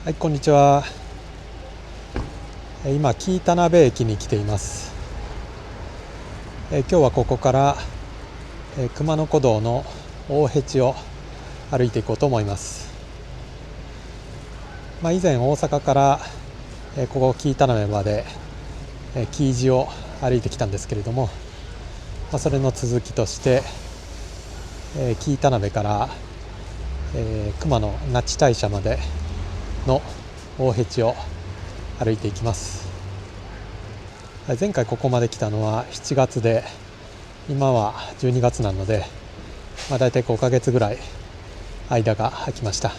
はい、こんにちは。今、紀伊田辺駅に来ています。今日はここから熊野古道の大辺地を歩いていこうと思います。以前大阪からここ紀伊田辺まで紀伊路を歩いてきたんですけれども、それの続きとして紀伊田辺から熊野那智大社までの大辺地を歩いていきます。前回ここまで来たのは7月で、今は12月なので、だいたい5ヶ月ぐらい間が空きました。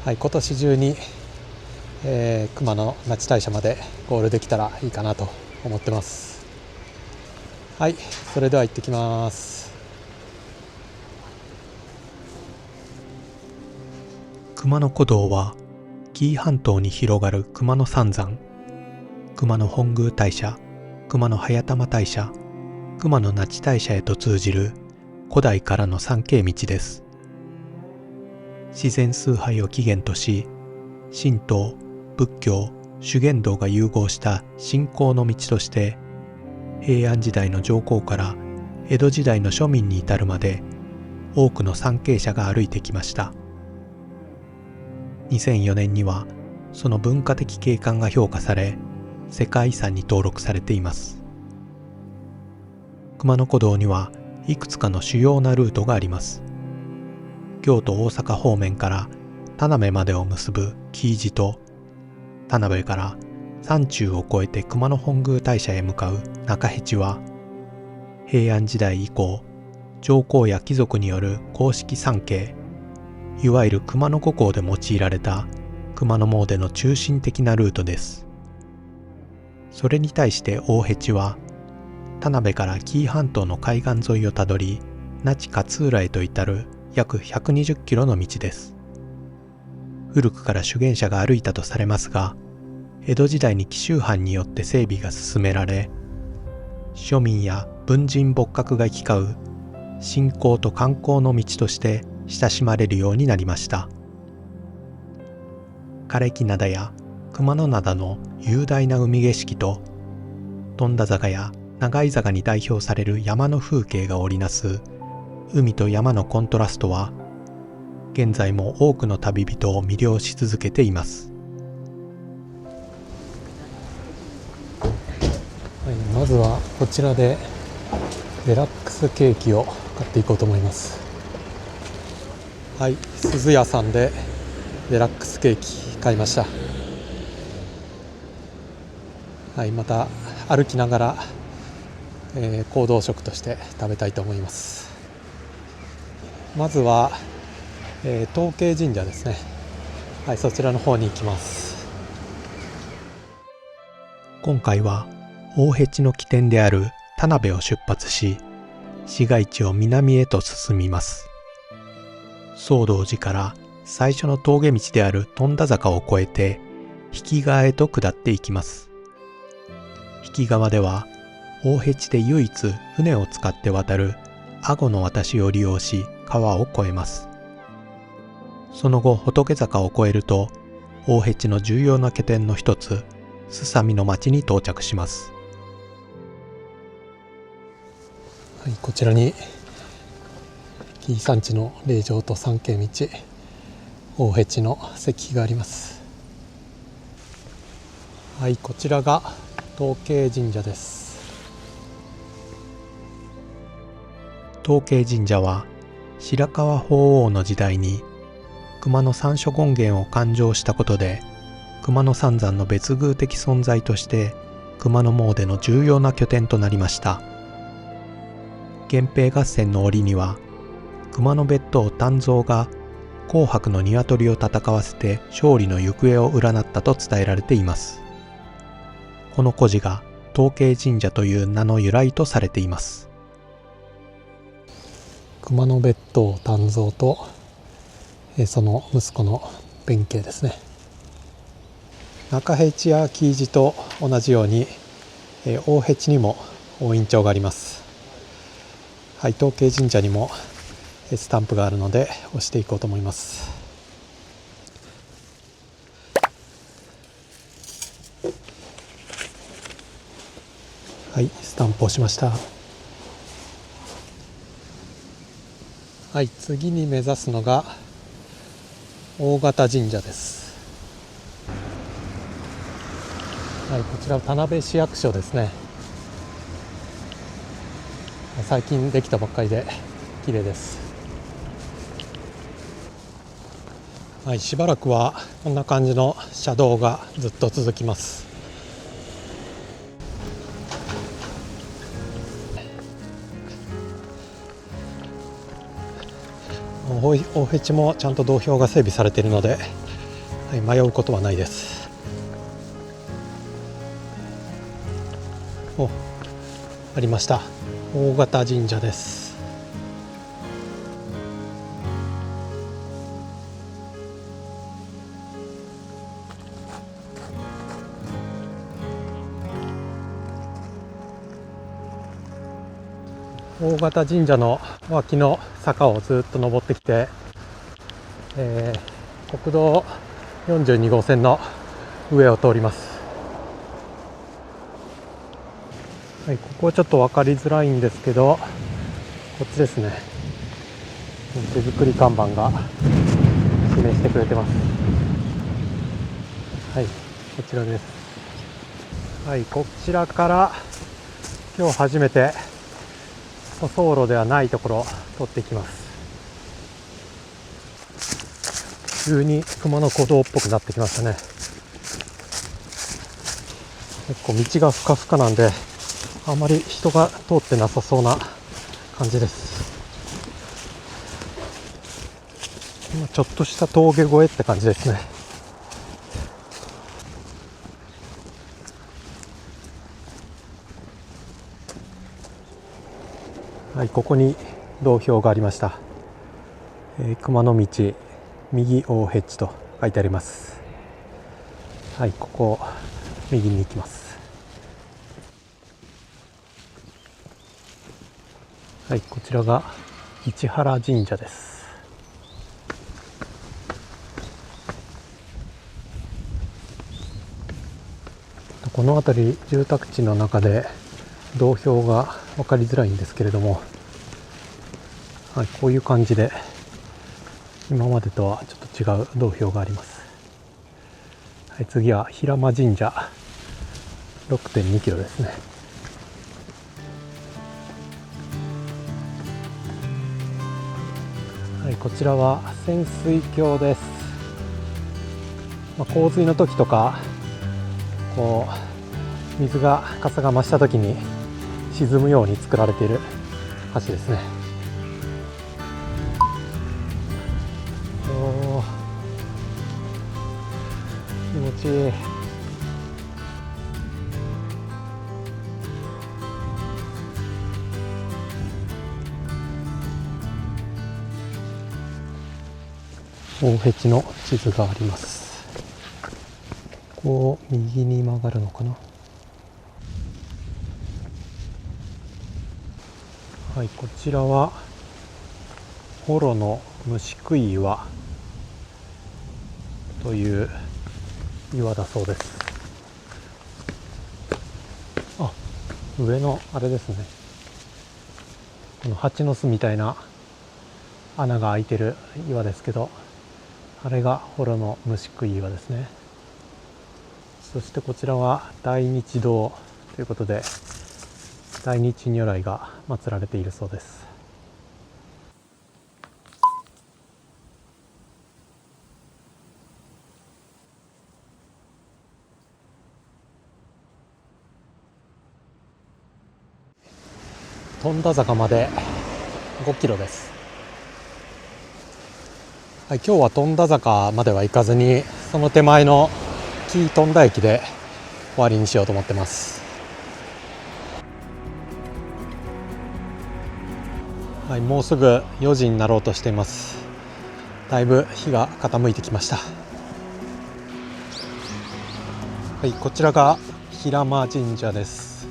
今年中に、熊野那智大社までゴールできたらいいかなと思ってます。それでは行ってきます。熊野古道は紀伊半島に広がる熊野三山、熊野本宮大社、熊野速玉大社、熊野那智大社へと通じる古代からの参詣道です。自然崇拝を起源とし、神道、仏教、修験道が融合した信仰の道として、平安時代の上皇から江戸時代の庶民に至るまで多くの参詣者が歩いてきました。2004年にはその文化的景観が評価され、世界遺産に登録されています。熊野古道にはいくつかの主要なルートがあります。京都大阪方面から田辺までを結ぶ紀伊路と、田辺から山中を越えて熊野本宮大社へ向かう中辺地は、平安時代以降上皇や貴族による公式参詣、いわゆる熊野古行で用いられた熊野詣の中心的なルートです。それに対して大辺地は、田辺から紀伊半島の海岸沿いをたどり、那智勝浦へと至る約120キロの道です。古くから修験者が歩いたとされますが、江戸時代に紀州藩によって整備が進められ、庶民や文人墨客が行き交う信仰と観光の道として親しまれるようになりました。枯れ木灘や熊野灘の雄大な海景色と、富田坂や長井坂に代表される山の風景が織りなす海と山のコントラストは、現在も多くの旅人を魅了し続けています。まずはこちらでデラックスケーキを買っていこうと思います。鈴屋さんでデラックスケーキ買いました。また歩きながら、行動食として食べたいと思います。まずは、東慶神社ですね。そちらの方に行きます。今回は大辺地の起点である田辺を出発し、市街地を南へと進みます。宗道寺から最初の峠道である富田坂を越えて引川へと下っていきます。引川では大辺地で唯一船を使って渡る阿児の渡しを利用し、川を越えます。その後仏坂を越えると、大辺地の重要な拠点の一つすさみの町に到着します。こちらに紀伊山地の霊場と参詣道、大辺地の石碑があります。こちらが東慶神社です。東慶神社は白河法皇の時代に熊野三所権現を勘定したことで、熊野三山の別宮的存在として熊野詣の重要な拠点となりました。源平合戦の折には、熊野別当湛増が紅白の鶏を戦わせて勝利の行方を占ったと伝えられています。この故事が東慶神社という名の由来とされています。熊野別当湛増と、その息子の弁慶ですね。中辺地や紀伊路と同じように、大辺地にも大院帳があります。東慶神社にもスタンプがあるので押していこうと思います。はい、スタンプをしました。はい、次に目指すのが大型神社です。はい、こちら田辺市役所ですね。最近できたばっかりで綺麗です。はい、しばらくはこんな感じの車道がずっと続きます。大フェチもちゃんと道標が整備されているので、はい、迷うことはないです。ありました。大型神社です。大型神社の脇の坂をずっと登ってきて、国道42号線の上を通ります。はい、ここはちょっと分かりづらいんですけど、こっちですね。手作り看板が示してくれてます。はい、こちらです。はい、こちらから今日初めて舗装路ではないところを通っていきます。急に熊野古道っぽくなってきましたね。結構道がふかふかなんで、あまり人が通ってなさそうな感じです。今ちょっとした峠越えって感じですね。はい、ここに道標がありました。熊野道右大ヘッジと書いてあります。はい、ここ右に行きます。はい、こちらが市原神社です。この辺り住宅地の中で道標が分かりづらいんですけれども、はい、こういう感じで今までとはちょっと違う道標があります。はい、次は平間神社 6.2 キロですね。はい、こちらは潜水橋です。洪水の時とかこう水がかさが増した時に沈むように作られている橋ですね。気持ちいい。大フェチの地図があります。こう右に曲がるのかな。はい、こちらは幌の虫食い岩という岩だそうです。あ、上のあれですね。この蜂の巣みたいな穴が開いてる岩ですけど、あれが幌の虫食い岩ですね。そしてこちらは大日堂ということで、大日如来が祀られているそうです。富田坂まで5キロです。はい、今日は富田坂までは行かずに、その手前の紀伊富田駅で終わりにしようと思ってます。はい、もうすぐ4時になろうとしています。だいぶ日が傾いてきました。はい、こちらが平間神社です。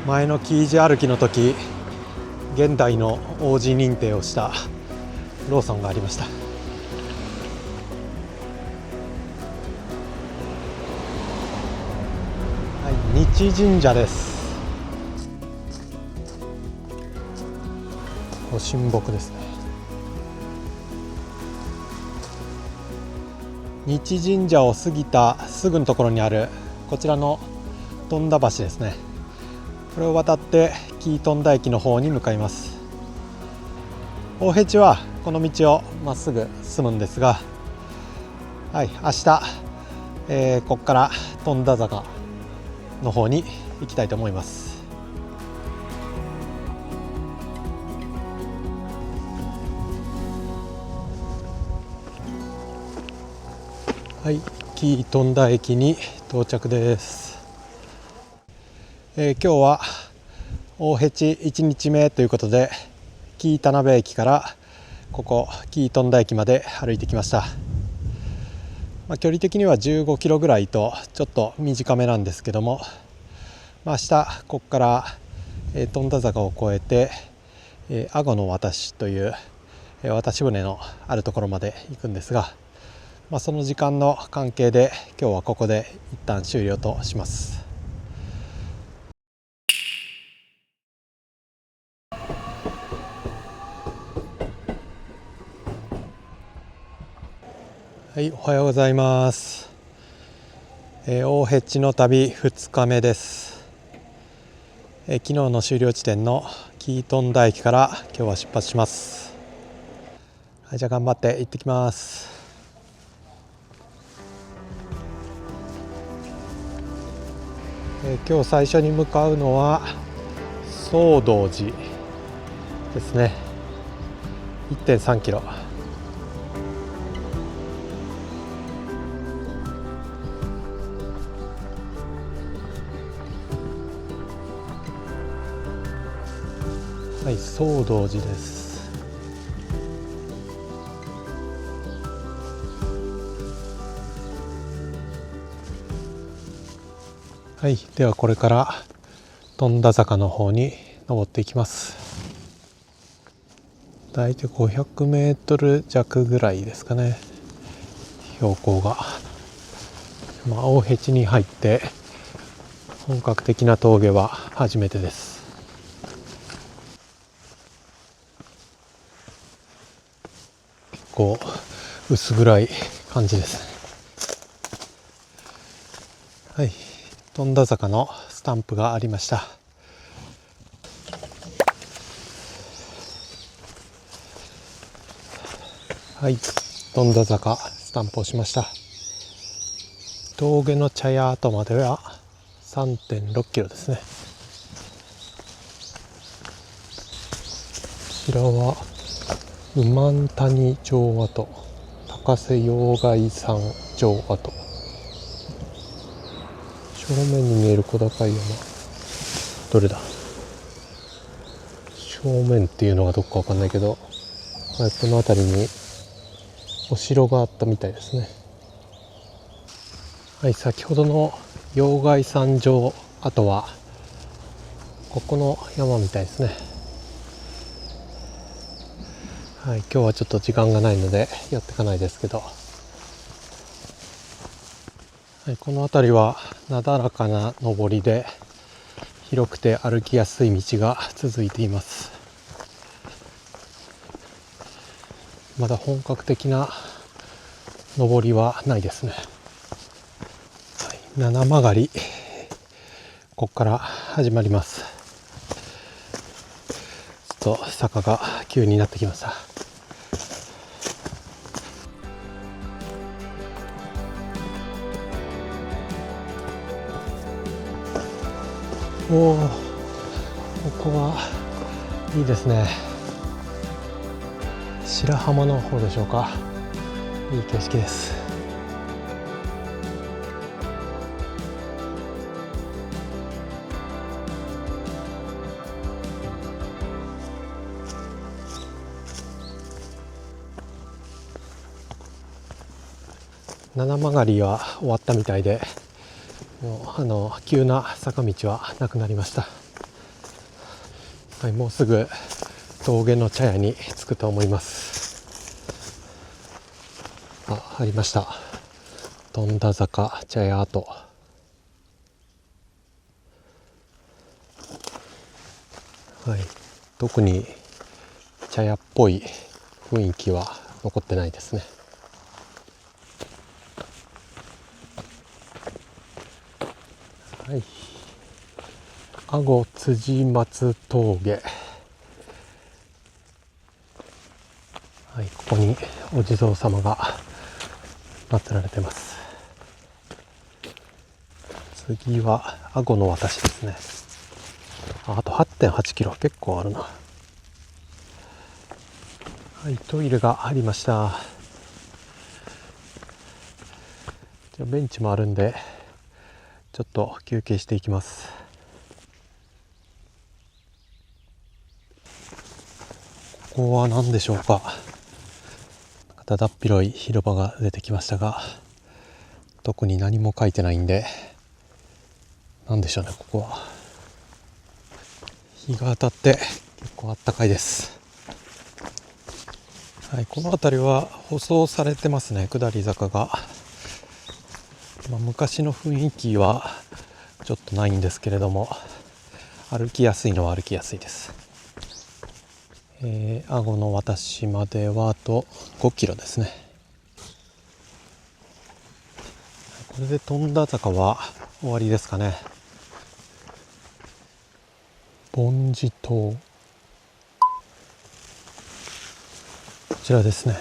前の紀伊路歩きの時、現代の王子認定をしたローソンがありました。神社です。ご神木ですね。日神社を過ぎたすぐのところにあるこちらの富田橋ですね。これを渡って紀伊富田駅の方に向かいます。大辺地はこの道をまっすぐ進むんですが、はい、明日、ここから富田坂の方に行きたいと思います。はい、紀伊富田駅に到着です。今日は大辺地1日目ということで、紀伊田辺駅からここ紀伊富田駅まで歩いてきました。距離的には15キロぐらいとちょっと短めなんですけども、明日ここから富田坂を越えて阿児の渡しという渡し船のあるところまで行くんですが、その時間の関係で今日はここで一旦終了とします。はい、おはようございます。大辺地の旅2日目です。昨日の終了地点の紀伊富田駅から今日は出発します。はい、じゃあ頑張って行ってきます。今日最初に向かうのは総道寺ですね。 1.3 キロ。はい、総道寺です。はい、ではこれから富田坂の方に登っていきます。だいたい500メートル弱ぐらいですかね、標高が。大辺地に入って本格的な峠は初めてです。結構薄暗い感じですね。はい、富田坂のスタンプがありました。はい、富田坂スタンプをしました。峠の茶屋跡までは 3.6 キロですね。こちらは馬谷城跡、高瀬要害山城跡。正面に見える小高い山、どれだ。正面っていうのがどこかわかんないけど、はい、この辺りにお城があったみたいですね。はい、先ほどの要害山城跡はここの山みたいですね。はい、今日はちょっと時間がないので寄ってかないですけど、はい、この辺りはなだらかな登りで広くて歩きやすい道が続いています。まだ本格的な登りはないですね。はい、七曲り、ここから始まります。ちょっと坂が急になってきました。おー、ここはいいですね。白浜の方でしょうか。いい景色です。七曲りは終わったみたいで、もう急な坂道はなくなりました。はい、もうすぐ峠の茶屋に着くと思います。ありました。富田坂茶屋跡。はい、特に茶屋っぽい雰囲気は残ってないですね。はい、阿児辻松峠、はい、ここにお地蔵様が祀られてます。次は阿児の渡しですね。あと 8.8 キロ、結構あるな。はい、トイレがありました。ベンチもあるんでちょっと休憩していきます。ここは何でしょうか。だだっ広い広場が出てきましたが、特に何も書いてないんで、何でしょうね。ここは日が当たって結構あったかいです。はい、この辺りは舗装されてますね。下り坂が、昔の雰囲気はちょっとないんですけれども、歩きやすいのは歩きやすいです。阿児の渡しまではあと5キロですね。これで富田坂は終わりですかね。梵字島、こちらですね。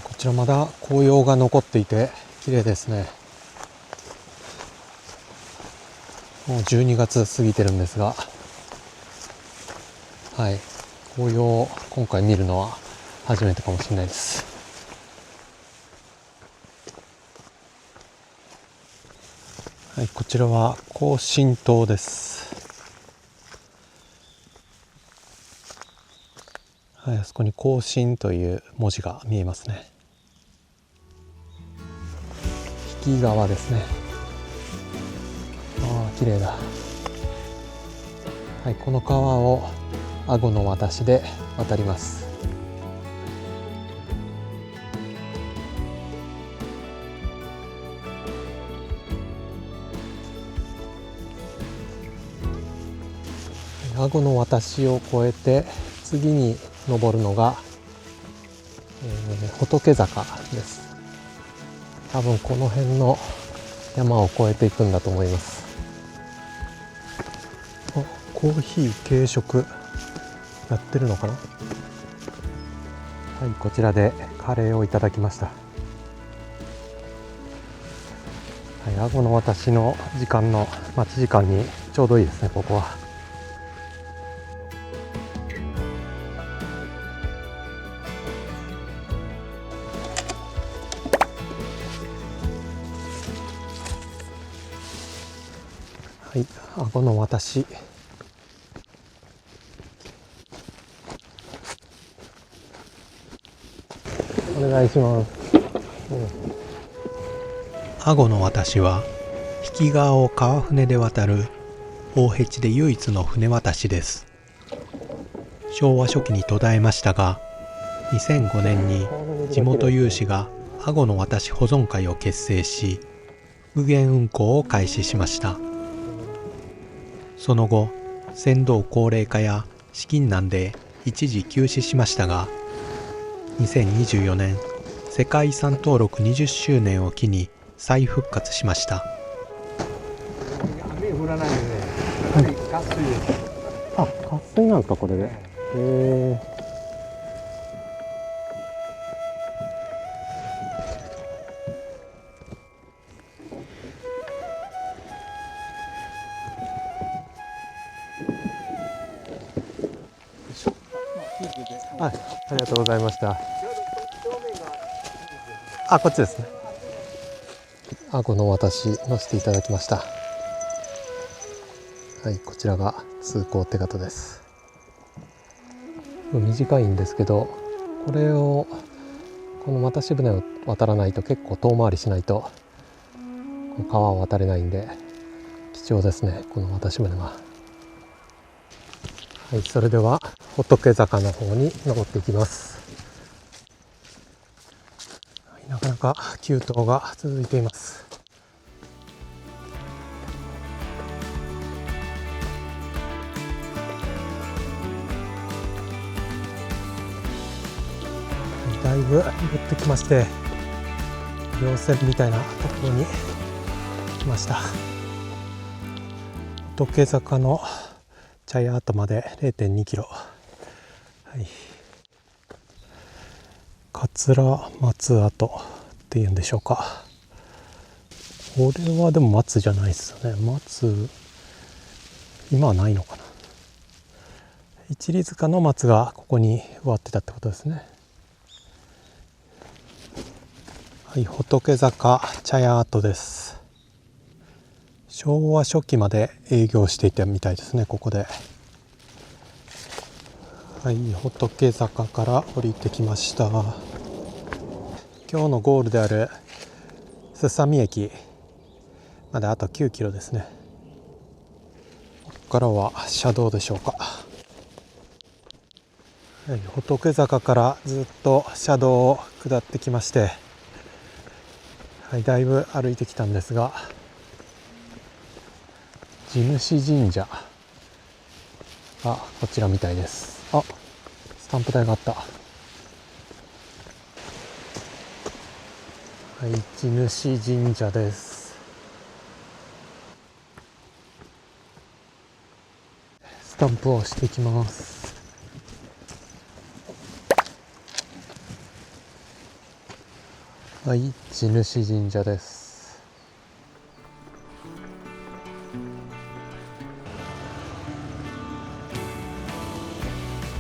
こちらまだ紅葉が残っていて綺麗ですね。もう12月過ぎてるんですが、はい、紅葉を今回見るのは初めてかもしれないです。はい、こちらは庚申島です。はい、あそこに庚申という文字が見えますね。引川ですね。ああ、綺麗だ。はい、この川を阿児の渡しで渡ります。阿児の渡しを越えて次に登るのが、仏坂です。多分この辺の山を越えていくんだと思います。コーヒー軽食やってるのかな。はい、こちらでカレーをいただきました。はい、阿児の渡しの時間の待ち時間にちょうどいいですね、ここは。はい、阿児の渡し。お願いします。阿児の渡しは引川を川船で渡る大辺地で唯一の船渡しです。昭和初期に途絶えましたが、2005年に地元有志が阿児の渡し保存会を結成し、復元運行を開始しました。その後、船頭高齢化や資金難で一時休止しましたが、2024年世界遺産登録20周年を機に再復活しました。雨降らないので、やっぱり渇水です。あ、渇水なんですか、これで。はい、ありがとうございました。あ、こっちですね。阿児の渡し乗せていただきました。はい、こちらが通行手形です。短いんですけど、これをこの渡し船を渡らないと結構遠回りしないと川を渡れないんで貴重ですね、この渡し船は。はい、それでは仏坂の方に登っていきます。なかなか急登が続いています。だいぶ戻ってきまして、稜線みたいなところに来ました。仏坂の茶屋跡まで 0.2 キロ、はい、桂松跡っていうんでしょうか。これはでも松じゃないですよね。松今はないのかな。一里塚の松がここに植わってたってことですね。はい、仏坂茶屋跡です。昭和初期まで営業していたみたいですね、ここで。はい、仏坂から降りてきました。今日のゴールであるすさみ駅まであと9キロですね。ここからは車道でしょうか。はい、仏坂からずっと車道を下ってきまして、はい、だいぶ歩いてきたんですが、地主神社がこちらみたいです。あ、スタンプ台があった。はい、地主神社です。スタンプを押していきます。はい、地主神社です。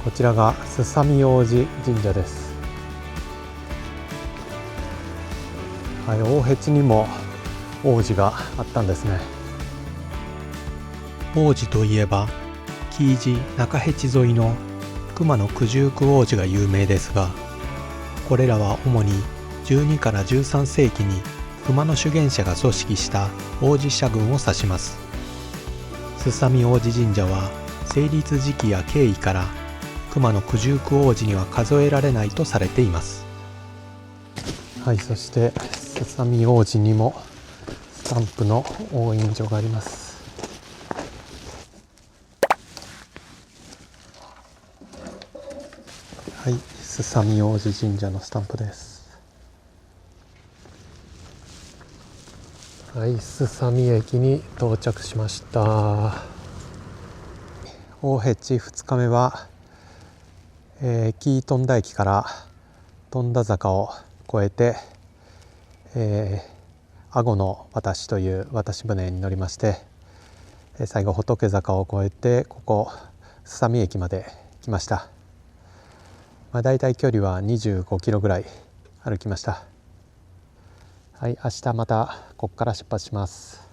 こちらがすさみ王子神社です。はい、大辺にも王子があったんですね。王子といえば紀伊路中辺地沿いの熊野九十九王子が有名ですが、これらは主に12から13世紀に熊野修験者が組織した王子社群を指します。すさみ王子神社は成立時期や経緯から熊野九十九王子には数えられないとされています。はい、そしてすさみ王子にもスタンプの押印所があります。はい、すさみ王子神社のスタンプです。はい、すさみ駅に到着しました。大辺地2日目は、紀伊富田駅から富田坂を越えて、阿児の渡しという渡し船に乗りまして、最後仏坂を越えてここすさみ駅まで来ました。だいたい距離は25キロぐらい歩きました。はい、明日またここから出発します。